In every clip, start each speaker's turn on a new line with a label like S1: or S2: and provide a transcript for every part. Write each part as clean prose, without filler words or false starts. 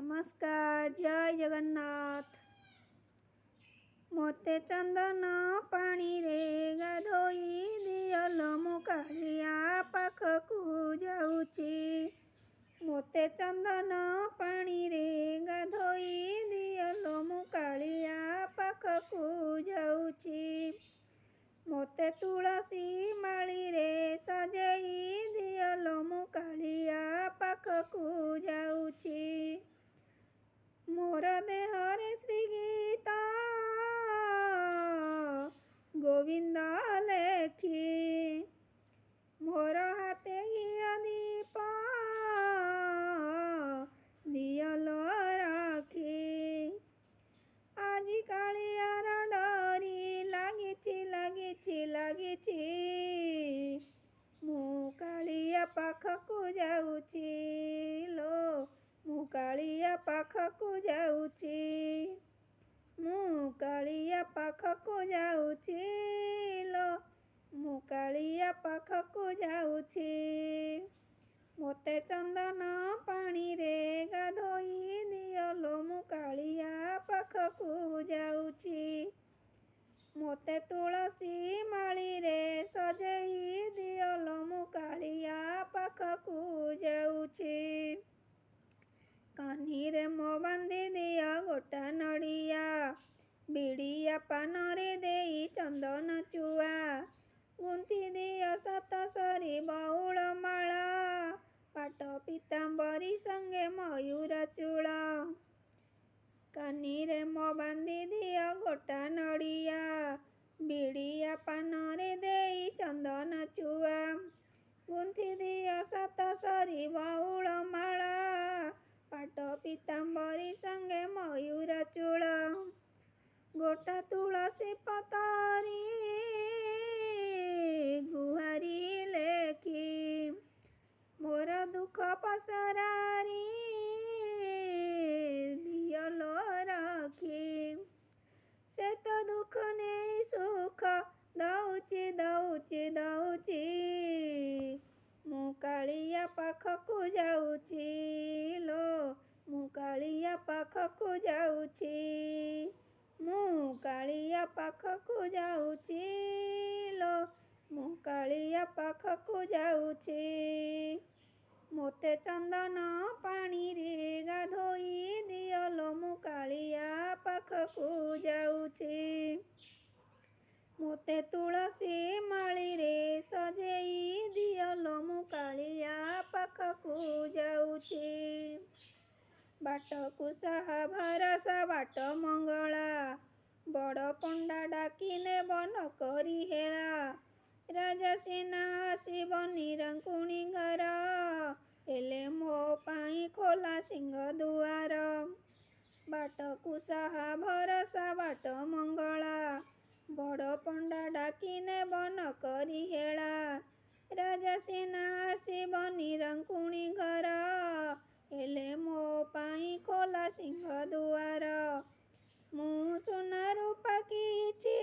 S1: नमस्कार जय जगन्नाथ। मोते चंदन पानी रे गाधोई दियल मु कालिया पाखकु जाऊची। मोते चंदन पानी रे गाधोई दियल मु कालिया पाखकु जाऊची। मोते तुलसी माली रे सजेई दियल मु कालिया पाखकु जाऊची। मोर देहरे श्री गीता गोविंद लेखी। मोर हाथे घिया दीप दियल राखी। आजी कालियार डोरी लागिची लागिची लागिची। मु कालिया पाखकु जाऊची लो मु कालिया पाखकु जाऊची। मु कालिया पाखकु जाऊची लो मु कालिया पाखकु जाऊची। मोते चंदन पानी रे गाधोई दियलो मु कालिया पाखकु जाऊची। मोते तुलसी माली रे सजेई दियलो मु कालिया पाखकु जाऊची। कान्ही रे मो बांधी दिया गोटा नड़िया। बिड़िया पान रे देई चंदन चुआ। गुंथी दिया सात सरी बउल माला। पाट पीतांबरी संगे मयूर चूल। कान्ही रे मो बांधी दिया गोटा नड़िया। बिड़िया पान रे देई चंदन चुआ। गुंथी दिया सात सरी बउल माला। पाट पीतांबरी संगे मयूर चूल। गोटा तुलसी पतरी गुहारी लेखी। मोर दुख पसरारी दियलो राखी। से तो दुख नहीं सुख दउची दउची दउची। मु कालिया पाखकु जाऊची लो मु कालिया पाखकु जाऊची। मु कालिया पाखकु जाऊची लो मु कालिया पाखकु जाऊची। मोते चंदन पानी रे गाधोई दियलो मु कालिया पाखकु जाऊची। मोते तुलसी माली रे सजेई दियलो मु कालिया पाखकु जाऊची। बाटकु साहा भरसा बाट मंगला। बड़ पंडा डाकी नेब न करी हेला। राजा सिना आसिब निरंकुणी घर। हेले मो पाई खोला सिंह दुआर। बाटकु साहा भरसा बाट मंगला। बड़ पंडा डाकी नेब न करी हेला। राजा सिना आसिब निरंकुणी घर। हेले मो पाई खोला सिंह दुआर। मु सुना रूपा किछि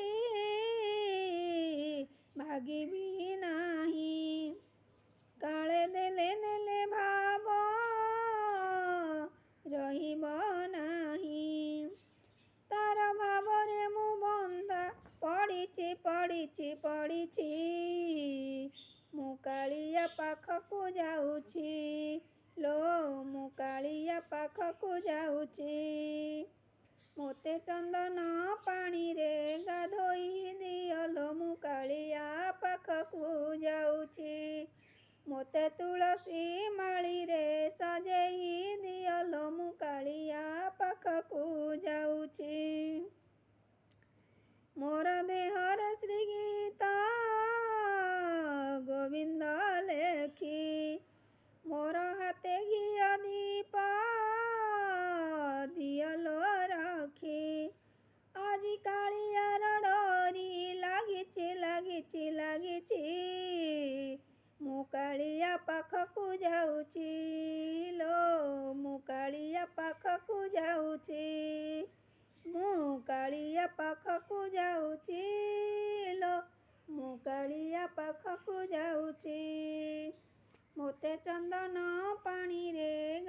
S1: भागिबी नाही। काले देले नेले भाव रहिब नाही। तार भावरे मु बंधा पड़िछि पड़िछि पड़िछि। मु कालिया पाखकु जाऊची लो मु कालिया पाखकु जाऊची। मोते चंदन पानी रे गाधोई दियलो मु कालिया पाखकु जाऊची। मोते तुलसी माली रे सजेई दियलो मु कालिया पाखकु जाऊची। मोर देहर श्री गीता गोविंद लेखी। मोर हाथे घिया दीप दियलो राखी। आजी कालियार डोरी लागिची लागिची लागिची। मु कालिया पाखकु जाऊची लो मु कालिया पाखकु जाऊची। मु कालिया पाखकु जाऊची लो मु कालिया पाखकु जाऊची। मोते चंदन पानी रे